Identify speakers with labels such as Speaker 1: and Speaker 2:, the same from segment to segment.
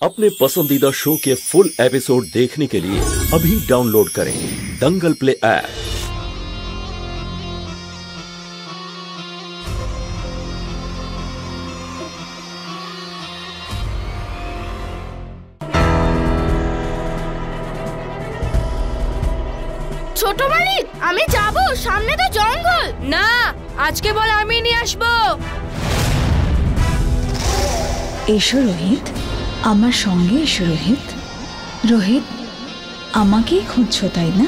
Speaker 1: अपने पसंदीदा शो के फुल एपिसोड देखने के लिए अभी डाउनलोड करें दंगल प्ले ऐप।
Speaker 2: ছোট মালিক, আমি যাব, সামনে তো জঙ্গল।
Speaker 3: না, আজকে বল আমি নিয়ে আসবো।
Speaker 4: এসো রোহিত, আমার সঙ্গে এসো রোহিত। রোহিত, আমাকেই খুঁজছো তাই না?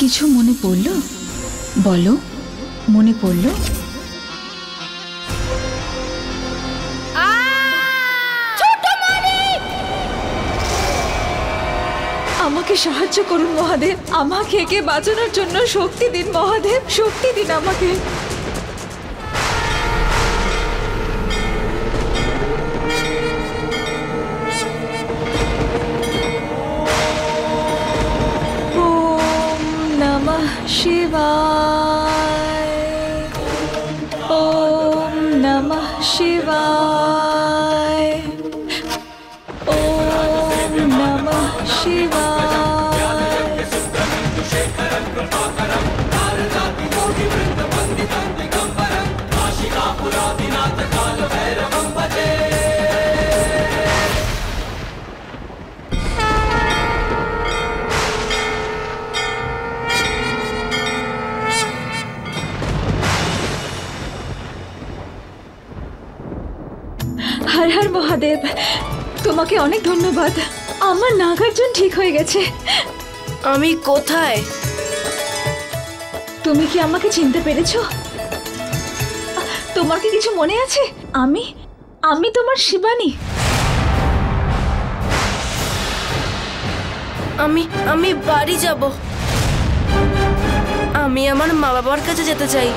Speaker 4: কিছু মনে পড়লো? বলো, মনে পড়লো? আমাকে সাহায্য করুন মহাদেব, আমাকে একে বাঁচানোর জন্য শক্তি দিন মহাদেব, শক্তি দিন আমাকে। ওম নমঃ শিবায়, ওম নমঃ শিবায়, ওম নমঃ শিবায়। হর হর মহাদেব, তোমাকে অনেক ধন্যবাদ। আমার নাগার্জুন ঠিক হয়ে গেছে।
Speaker 3: আমি কোথায়?
Speaker 4: তুমি কি আমাকে চিনতে পেরেছো? তোমার কি কিছু মনে আছে? আমি তোমার শিবানী।
Speaker 3: আমি বাড়ি যাব। আমি আমার মা বাবার কাছে যেতে চাই।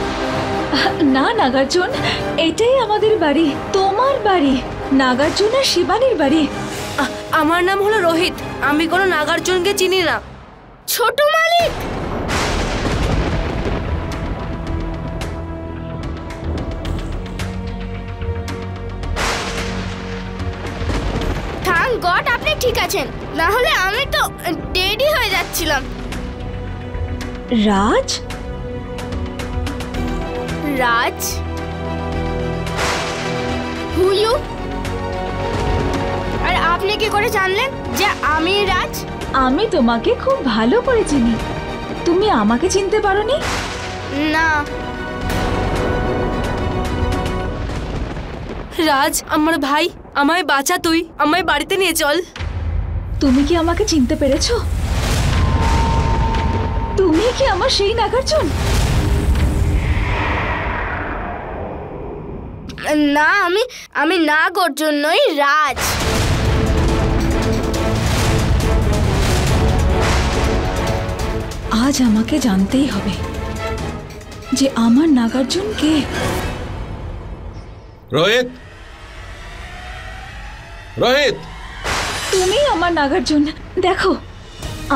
Speaker 4: না নাগার্জুন, এটাই আমাদের বাড়ি, তোমার বাড়ি, নাগার্জুন আর শিবানীর বাড়ি।
Speaker 3: আমার নাম হলো রোহিত, আমি কোনো নাগার্জুনকে চিনি না।
Speaker 2: ছোট মালিক, থ্যাঙ্ক গড আপনি ঠিক আছেন, না হলে আমি তো ডেডই হয়ে যাচ্ছিলাম।
Speaker 4: রাজ?
Speaker 2: রাজ? Who you? আর আপনি কি করে জানলেন যে আমি রাজ?
Speaker 4: আমি তোমাকে খুব ভালো করে চিনি। তুমি আমাকে চিনতে পারোনি?
Speaker 2: না।
Speaker 3: রাজ আমার ভাই, আমায় বাঁচা, তুই আমায় বাড়িতে নিয়ে চল।
Speaker 4: তুমি কি আমাকে চিনতে পেরেছো? তুমি কি আমার সেই নাগার্জুন?
Speaker 2: না, আমি নাগর জন্যই রাজ।
Speaker 4: আজ আমাকে জানতেই হবে যে আমার নাগার্জুন কে।
Speaker 1: रोहित, रोहित,
Speaker 4: তুমি আমার নাগার্জুন। দেখো,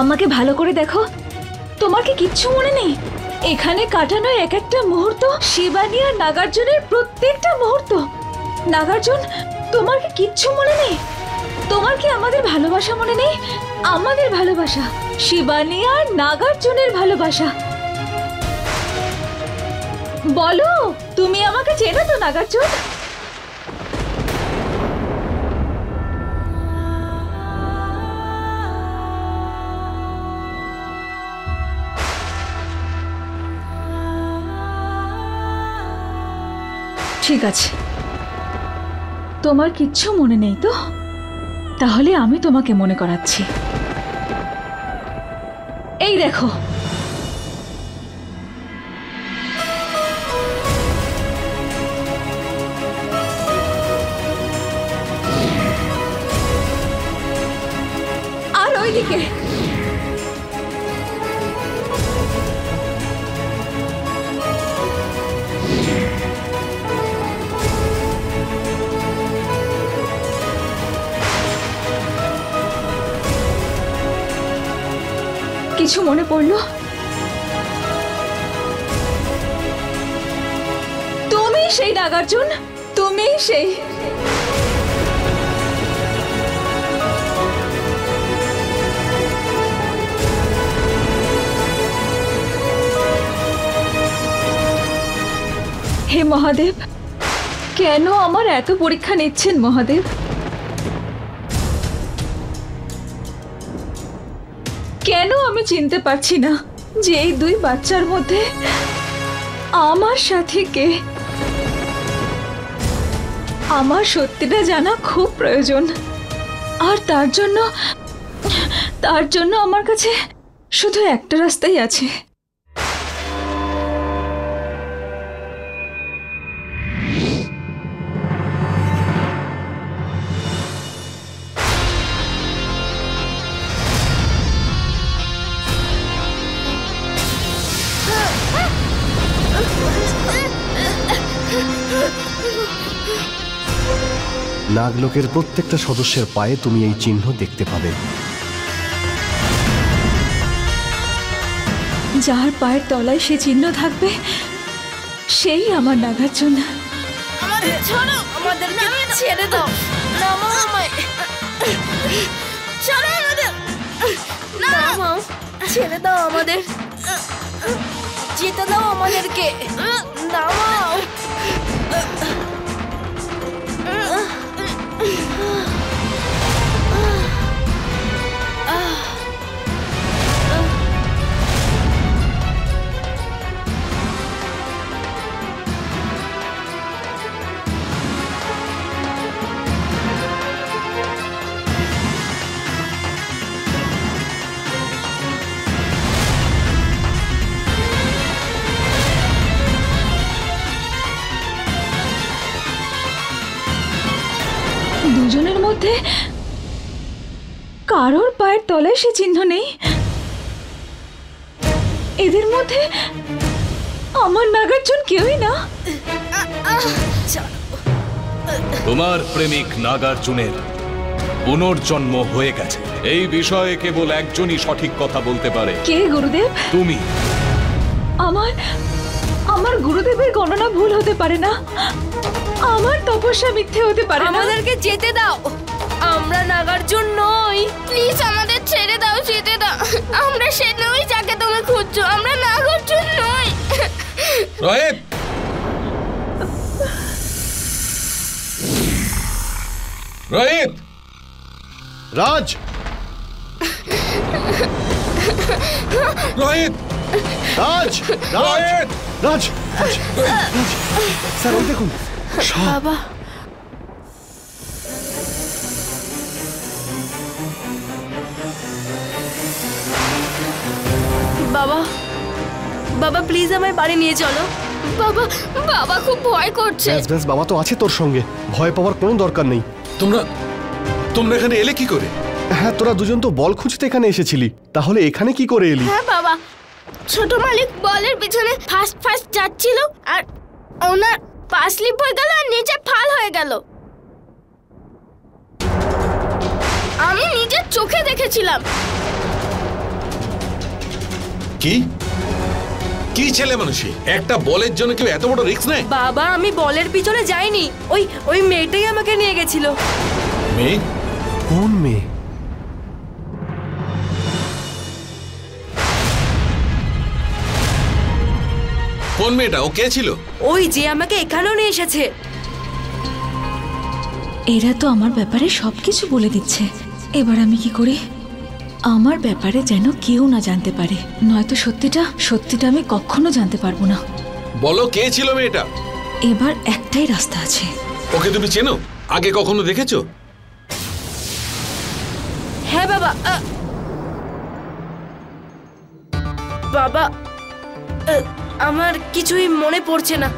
Speaker 4: আমাকে ভালো করে দেখো। তোমার কি কিচ্ছু মনে নেই? এখানে কাটানো এক একটা মুহূর্ত, শিবানী আর নাগার্জুনের প্রত্যেকটা মুহূর্ত। নাগার্জুন, তোমার কি কিচ্ছু মনে নেই? তোমার কি আমাদের ভালোবাসা মনে নেই? আমাদের ভালোবাসা, শিবানী আর নাগার্জুনের ভালোবাসা। বলো, তুমি আমাকে চেনো তো নাগার্জুন? ঠিক আছে, তোমার কিচ্ছু মনে নেই তো? তাহলে আমি তোমাকে মনে করাচ্ছি। এই দেখো, আর ওইদিকে। কিছু মনে পড়লো? তুমি সেই নাগার্জুন, তুমি সেই। মহাদেব, কেন আমার এত পরীক্ষা নিচ্ছেন মহাদেব? কেন আমি চিনতে পারছি না যে এই দুই বাচ্চার মধ্যে আমার সাথে কে? আমার সত্যিটা জানা খুব প্রয়োজন, আর তার জন্য আমার কাছে শুধু একটা রাস্তাই আছে।
Speaker 5: নাগলোকের প্রত্যেকটা সদস্যের পায়ে তুমি এই চিহ্ন দেখতে পাবে।
Speaker 4: যার পায়ের তলায় সে চিহ্ন থাকবে সেই আমার নাগার্জুন।
Speaker 3: আমাদের ছাড়ো, আমাদেরকে ছেড়ে দাও। নামাও আমায়,
Speaker 2: চলো আমাদের,
Speaker 3: নামাও, ছেড়ে দাও আমাদের, যেতে দাও আমাদেরকে, নামাও।
Speaker 4: দুজনের মধ্যে কারোর পায়ের তলায় সে চিহ্ন নেই। এদের মধ্যে আমার নাগার্জুন কেউই না।
Speaker 6: তোমার প্রেমিক নাগার্জুনের পুনর্জন্ম হয়ে গেছে। এই বিষয়ে কেবল একজনই সঠিক কথা বলতে পারে।
Speaker 4: কে গুরুদেব?
Speaker 6: তুমি।
Speaker 4: আমার গুরুদেবের গণনা ভুল হতে পারে না, আমার তপস্যা মিথ্যে হতে পারে না।
Speaker 3: আমাদেরকে যেতে দাও, আমরা নাগার্জুন নই।
Speaker 2: প্লিজ আমাদের ছেড়ে দাও, যেতে দাও। আমরা সে নই যাকে তুমি খুঁজছো, আমরা নাগার্জুন নই।
Speaker 6: রোহিত, রোহিত,
Speaker 5: রাজ,
Speaker 6: রোহিত,
Speaker 5: রাজ, রাজ, রাজ, রাজ, স্যার ওই দেখুন।
Speaker 3: বাবা, বাবা, বাবা প্লিজ আমায় বাড়ি নিয়ে চলো।
Speaker 2: বাবা, বাবা খুব ভয় করছে।
Speaker 5: ব্যাস ব্যাস, বাবা তো আছে তোর সঙ্গে, ভয় পাওয়ার কোনো দরকার নেই।
Speaker 6: তোমরা এখানে এলে কি করে?
Speaker 5: হ্যাঁ, তোরা দুজন তো বল খুঁজতে এখানে এসেছিলি, তাহলে এখানে কি করে এলি?
Speaker 2: হ্যাঁ বাবা, ছোট মালিক বলের পিছনে ফাস্ট যাচ্ছিল আর ওনার পা স্লিপ হয়ে গেল আর নিচে ফাল হয়ে গেল। আমি নিজের চোখে দেখেছিলাম।
Speaker 6: কি কি ছেলে মানুষই, একটা বলের জন্য কেউ এত বড় রিস্ক নেয়?
Speaker 3: বাবা আমি বলের পিছনে যাইনি, ওই মেয়েটাই আমাকে নিয়ে গেছিল।
Speaker 6: মেয়ে?
Speaker 5: কোন মেয়ে?
Speaker 6: কোন মেয়েটা? ও কে ছিল?
Speaker 3: ওই যে আমাকে এখানেও নিয়ে এসেছে।
Speaker 4: এরা তো আমার ব্যাপারে সবকিছু বলে দিচ্ছে, এবার আমি কি করি? আমার ব্যাপারে যেন কেউ না জানতে পারে, নয়তো সত্যিটা আমি কখনো জানতে পারবো না।
Speaker 6: বলো, কে ছিল মেয়েটা?
Speaker 4: এবার একটাই রাস্তা আছে।
Speaker 6: ওকে তুমি চেনো? আগে কখনো দেখেছো?
Speaker 3: হ্যাঁ বাবা, বাবা আমার কিছুই মনে পড়ছে না।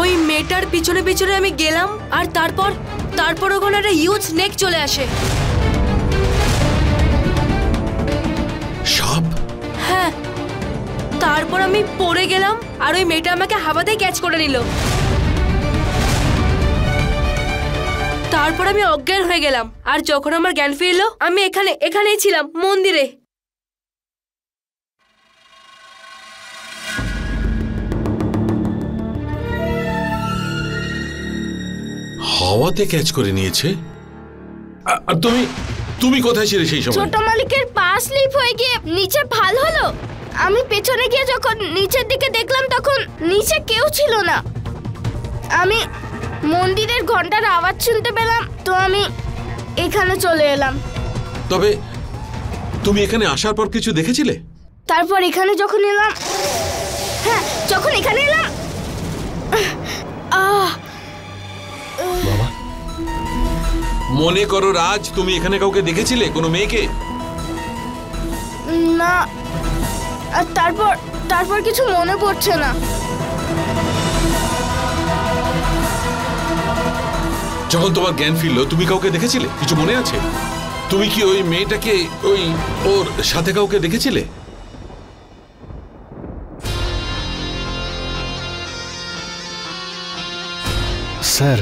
Speaker 3: ওই মেয়েটার পিছনে পিছনে আমি গেলাম আর তারপর ওখানে একটা হিউজ স্নেক চলে আসে।
Speaker 6: সাপ?
Speaker 3: হ্যাঁ, তারপর আমি পড়ে গেলাম আর ওই মেয়েটা আমাকে হাওয়াতেই ক্যাচ করে নিল। তারপর আমি অজ্ঞান হয়ে গেলাম আর যখন আমার জ্ঞান ফিরলো আমি এখানেই ছিলাম, মন্দিরে।
Speaker 6: হাওয়াতে ক্যাচ করে নিয়েছে? আর তুমি কোথায় ছিলে সেই সময়?
Speaker 2: ছোট মালিকের পা স্লিপ হয়ে গিয়ে নিচে ফাল হলো। আমি পেছনে গিয়ে যখন নিচের দিকে দেখলাম তখন নিচে কেউ ছিল না। আমি মন্দিরের ঘন্টার আওয়াজ শুনতে পেলাম, তো আমি এখানে চলে এলাম।
Speaker 7: তবে তুমি এখানে আসার পর কিছু দেখেছিলে?
Speaker 2: তারপর এখানে যখন এলাম, হ্যাঁ যখন এখানে এলাম,
Speaker 7: মনে করো রাজ, তুমি এখানে কাউকে দেখেছিলে, কোনো মেয়েকে?
Speaker 2: না। আর তারপর কিছু মনে পড়ছে না।
Speaker 7: যখন তোমার জ্ঞান ফিরলো তুমি কাউকে দেখেছিলে? কিছু মনে আছে? তুমি কি ওই মেয়েটাকে ওর সাথে কাউকে দেখেছিলে?
Speaker 5: স্যার,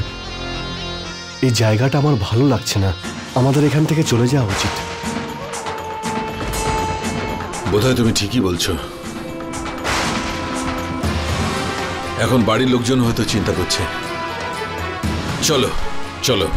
Speaker 5: এই জায়গাটা আমার ভালো লাগছে না, আমাদের এখান থেকে চলে যাওয়া উচিত।
Speaker 7: বোধহয় তুমি ঠিকই বলছো। এখন বাড়ির লোকজন হয়তো চিন্তা করছে। চলো চলো।